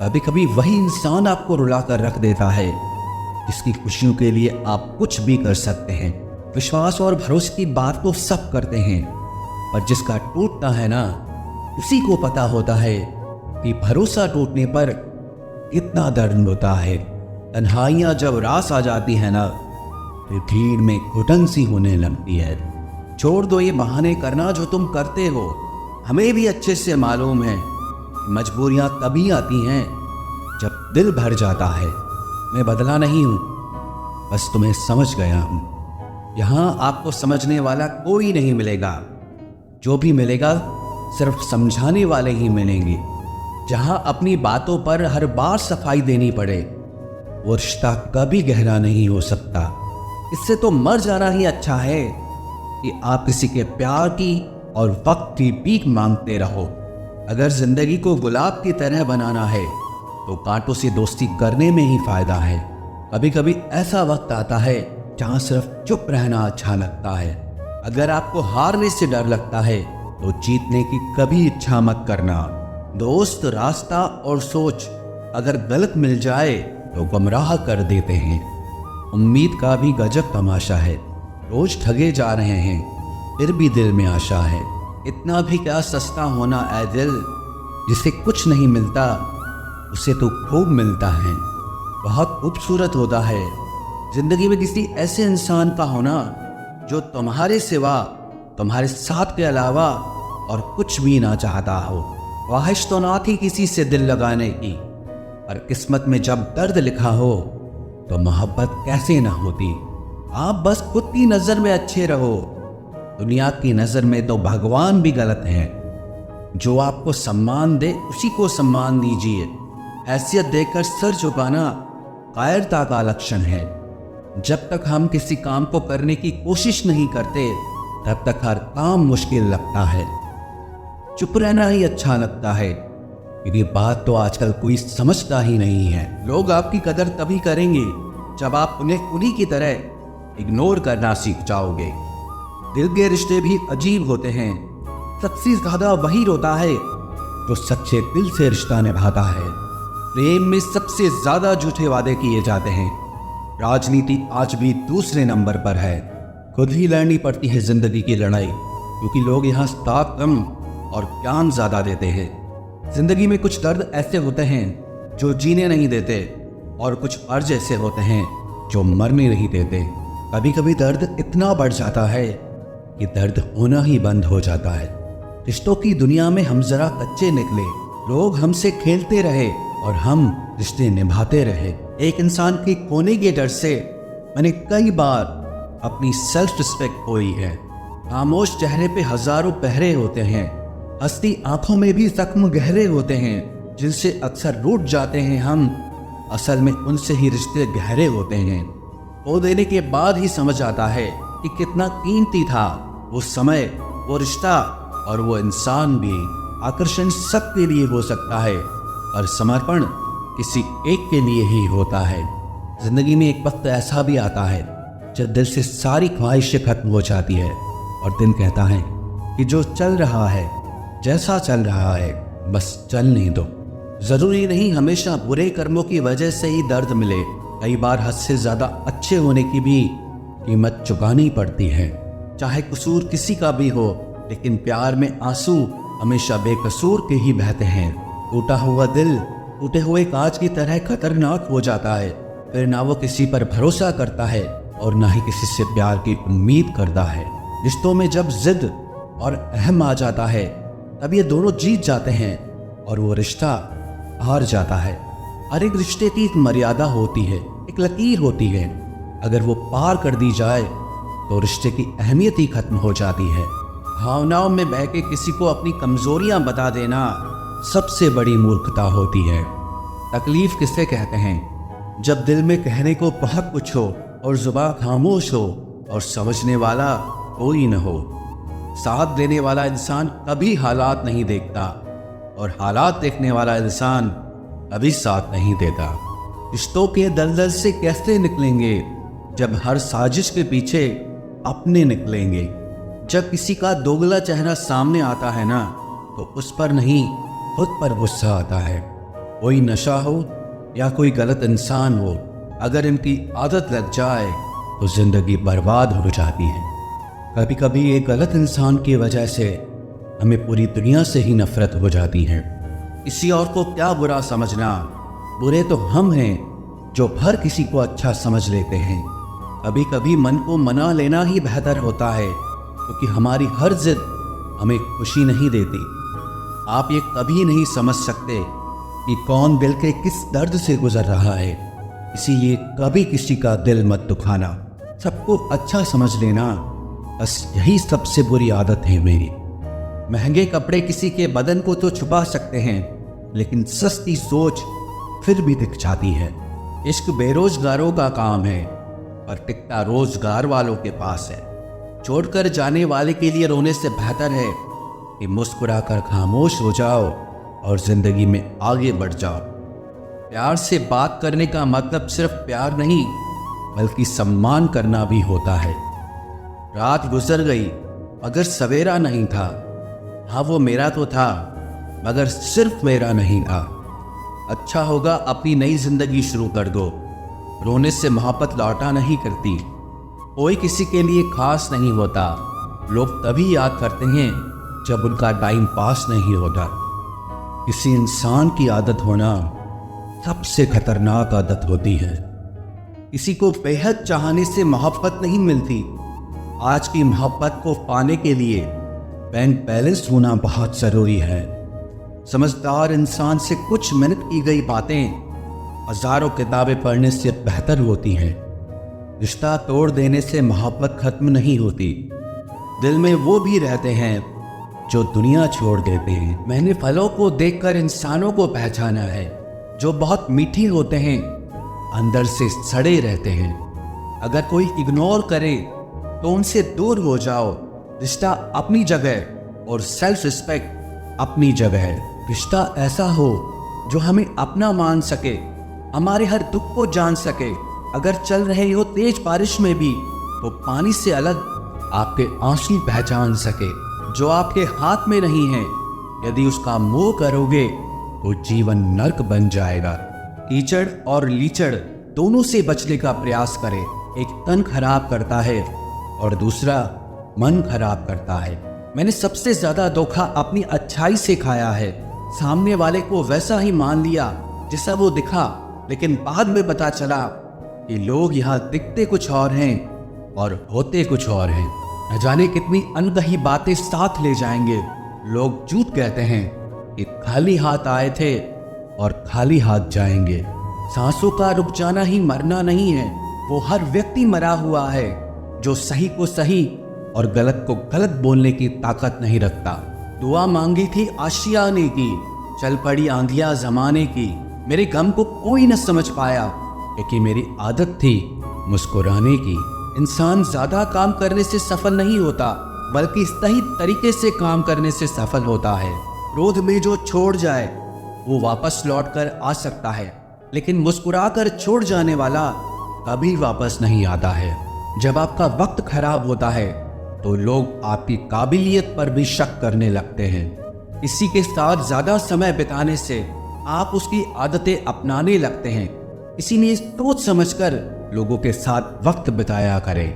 कभी कभी वही इंसान आपको रुला कर रख देता है जिसकी खुशियों के लिए आप कुछ भी कर सकते हैं। विश्वास और भरोसे की बात तो सब करते हैं, पर जिसका टूटता है ना, उसी को पता होता है कि भरोसा टूटने पर कितना दर्द होता है। तन्हाइयाँ जब रास आ जाती है ना, फिर भीड़ में घुटन सी होने लगती है। छोड़ दो ये बहाने करना जो तुम करते हो। हमें भी अच्छे से मालूम है मजबूरियां तभी आती हैं जब दिल भर जाता है। मैं बदला नहीं हूं, बस तुम्हें समझ गया हूं। यहां आपको समझने वाला कोई नहीं मिलेगा। जो भी मिलेगा सिर्फ समझाने वाले ही मिलेंगे। जहां अपनी बातों पर हर बार सफाई देनी पड़े, वो रिश्ता कभी गहरा नहीं हो सकता। इससे तो मर जाना ही अच्छा है कि आप किसी के प्यार की और वक्त की भीख मांगते रहो। अगर जिंदगी को गुलाब की तरह बनाना है तो कांटों से दोस्ती करने में ही फायदा है। कभी कभी ऐसा वक्त आता है जहां सिर्फ चुप रहना अच्छा लगता है। अगर आपको हारने से डर लगता है तो जीतने की कभी इच्छा मत करना। दोस्त, रास्ता और सोच अगर गलत मिल जाए तो गुमराह कर देते हैं। उम्मीद का भी गजब तमाशा है। रोज ठगे जा रहे हैं, फिर भी दिल में आशा है। इतना भी क्या सस्ता होना ऐ दिल, जिसे कुछ नहीं मिलता उसे तो खूब मिलता है। बहुत खूबसूरत होता है जिंदगी में किसी ऐसे इंसान का होना जो तुम्हारे सिवा, तुम्हारे साथ के अलावा और कुछ भी ना चाहता हो। ख्वाहिश तो ना थी किसी से दिल लगाने की, पर किस्मत में जब दर्द लिखा हो तो मोहब्बत कैसे ना होती। आप बस खुद की नजर में अच्छे रहो, दुनिया की नजर में तो भगवान भी गलत है। जो आपको सम्मान दे उसी को सम्मान दीजिए। हैसियत देकर सर झुकाना कायरता का लक्षण है। जब तक हम किसी काम को करने की कोशिश नहीं करते, तब तक हर काम मुश्किल लगता है। चुप रहना ही अच्छा लगता है। ये बात तो आजकल कोई समझता ही नहीं है। लोग आपकी कदर तभी करेंगे जब आप उन्हें उन्हीं की तरह इग्नोर करना सीख जाओगे। दिल के रिश्ते भी अजीब होते हैं। सबसे ज्यादा वही रोता है जो सच्चे दिल से रिश्ता निभाता है। प्रेम में सबसे ज्यादा झूठे वादे किए जाते हैं। राजनीति आज भी दूसरे नंबर पर है। खुद ही लड़नी पड़ती है जिंदगी की लड़ाई, क्योंकि लोग यहाँ साथ कम और ज्ञान ज्यादा देते हैं। जिंदगी में कुछ दर्द ऐसे होते हैं जो जीने नहीं देते, और कुछ अर्ज ऐसे होते हैं जो मरने नहीं देते। कभी कभी दर्द इतना बढ़ जाता है कि दर्द होना ही बंद हो जाता है। रिश्तों की दुनिया में हम जरा कच्चे निकले। लोग हमसे खेलते रहे और हम रिश्ते निभाते रहे। एक इंसान के खोने के डर से मैंने कई बार अपनी सेल्फ रिस्पेक्ट खोई है। खामोश चेहरे पे हजारों पहरे होते हैं। हंसती आंखों में भी जख्म गहरे होते हैं, जिनसे अक्सर रूठ जाते हैं हम। असल में उनसे ही रिश्ते गहरे होते हैं। खो देने के बाद ही समझ आता है कि कितना कीमती था वो समय, वो रिश्ता और वो इंसान भी। आकर्षण सबके लिए हो सकता है, और समर्पण किसी एक के लिए ही होता है। जिंदगी में एक वक्त ऐसा भी आता है जब दिल से सारी ख्वाहिशें खत्म हो जाती है और दिल कहता है कि जो चल रहा है, जैसा चल रहा है, बस चलने दो। जरूरी नहीं हमेशा बुरे कर्मों की वजह से ही दर्द मिले। कई बार हद से ज्यादा अच्छे होने की भी कीमत चुकानी पड़ती है। चाहे कसूर किसी का भी हो, लेकिन प्यार में आंसू हमेशा बेकसूर के ही बहते हैं। टूटा हुआ दिल टूटे हुए कांच की तरह खतरनाक हो जाता है। फिर ना वो किसी पर भरोसा करता है और ना ही किसी से प्यार की उम्मीद करता है। रिश्तों में जब जिद और अहम आ जाता है, तब ये दोनों जीत जाते हैं और वो रिश्ता हार जाता है। हर एक रिश्ते की एक मर्यादा होती है, एक लकीर होती है। अगर वो पार कर दी जाए तो रिश्ते की अहमियत ही खत्म हो जाती है। भावनाओं में बह के किसी को अपनी कमजोरियां बता देना सबसे बड़ी मूर्खता होती है। तकलीफ किसे कहते हैं? जब दिल में कहने को बहुत कुछ हो और जुबान खामोश हो और समझने वाला कोई न हो। साथ देने वाला इंसान कभी हालात नहीं देखता, और हालात देखने वाला इंसान कभी साथ नहीं देता। रिश्तों के दलदल से कैसे निकलेंगे जब हर साजिश के पीछे अपने निकलेंगे। जब किसी का दोगला चेहरा सामने आता है ना, तो उस पर नहीं खुद पर गुस्सा आता है। कोई नशा हो या कोई गलत इंसान हो, अगर इनकी आदत लग जाए तो जिंदगी बर्बाद हो जाती है। कभी कभी एक गलत इंसान की वजह से हमें पूरी दुनिया से ही नफरत हो जाती है। किसी और को क्या बुरा समझना, बुरे तो हम हैं जो हर किसी को अच्छा समझ लेते हैं। कभी कभी मन को मना लेना ही बेहतर होता है, क्योंकि हमारी हर जिद हमें खुशी नहीं देती। आप ये कभी नहीं समझ सकते कि कौन दिल के किस दर्द से गुजर रहा है, इसीलिए कभी किसी का दिल मत दुखाना, सबको अच्छा समझ लेना, बस यही सबसे बुरी आदत है मेरी। महंगे कपड़े किसी के बदन को तो छुपा सकते हैं, लेकिन सस्ती सोच फिर भी दिख जाती है। इश्क बेरोजगारों का काम है, और टिकता रोजगार वालों के पास है। छोड़कर जाने वाले के लिए रोने से बेहतर है कि मुस्कुराकर खामोश हो जाओ और जिंदगी में आगे बढ़ जाओ। प्यार से बात करने का मतलब सिर्फ प्यार नहीं, बल्कि सम्मान करना भी होता है। रात गुजर गई मगर सवेरा नहीं था। हाँ, वो मेरा तो था, मगर सिर्फ मेरा नहीं था। अच्छा होगा अपनी नई जिंदगी शुरू कर दो। रोने से मोहब्बत लौटा नहीं करती। कोई किसी के लिए खास नहीं होता। लोग तभी याद करते हैं जब उनका टाइम पास नहीं होता। किसी इंसान की आदत होना सबसे खतरनाक आदत होती है। किसी को बेहद चाहने से मोहब्बत नहीं मिलती। आज की मोहब्बत को पाने के लिए बैंक बैलेंस होना बहुत ज़रूरी है। समझदार इंसान से कुछ मिनट की गई बातें हजारों किताबें पढ़ने से बेहतर होती हैं। रिश्ता तोड़ देने से मोहब्बत खत्म नहीं होती। दिल में वो भी रहते हैं जो दुनिया छोड़ देते हैं। मैंने फलों को देखकर इंसानों को पहचाना है, जो बहुत मीठे होते हैं, अंदर से सड़े रहते हैं। अगर कोई इग्नोर करे तो उनसे दूर हो जाओ। रिश्ता अपनी जगह और सेल्फ रिस्पेक्ट अपनी जगह है। रिश्ता ऐसा हो जो हमें अपना मान सके, हमारे हर दुख को जान सके। अगर चल रहे हो तेज बारिश में भी तो पानी से अलग आपके आंसू पहचान सके। जो आपके हाथ में नहीं है, यदि उसका मोह करोगे तो जीवन नर्क बन जाएगा। कीचड़ और लीचड़ दोनों से बचने का प्रयास करें। एक तन खराब करता है और दूसरा मन खराब करता है। मैंने सबसे ज्यादा धोखा अपनी अच्छाई से खाया है। सामने वाले को वैसा ही मान लिया जैसा वो दिखा, लेकिन बाद में पता चला कि लोग यहाँ दिखते कुछ और हैं और होते कुछ और हैं। न जाने कितनी अनकही बातें साथ ले जाएंगे। लोग झूठ कहते हैं कि खाली हाथ आए थे और खाली हाथ जाएंगे। सांसों का रुक जाना ही मरना नहीं है, वो हर व्यक्ति मरा हुआ है जो सही को सही और गलत को गलत बोलने की ताकत नहीं रखता। दुआ मांगी थी आशियाने की, चल पड़ी आंधियां जमाने की। मेरे गम को कोई न समझ पाया, क्योंकि मेरी आदत थी मुस्कुराने की। इंसान ज्यादा काम करने से सफल नहीं होता, बल्कि सही तरीके से काम करने से सफल होता है। क्रोध में जो छोड़ जाए वो वापस लौट कर आ सकता है, लेकिन मुस्कुराकर छोड़ जाने वाला कभी वापस नहीं आता है। जब आपका वक्त खराब होता है तो लोग आपकी काबिलियत पर भी शक करने लगते हैं। किसी के साथ ज्यादा समय बिताने से आप उसकी आदतें अपनाने लगते हैं। इसीलिए सोच समझकर लोगों के साथ वक्त बिताया करें।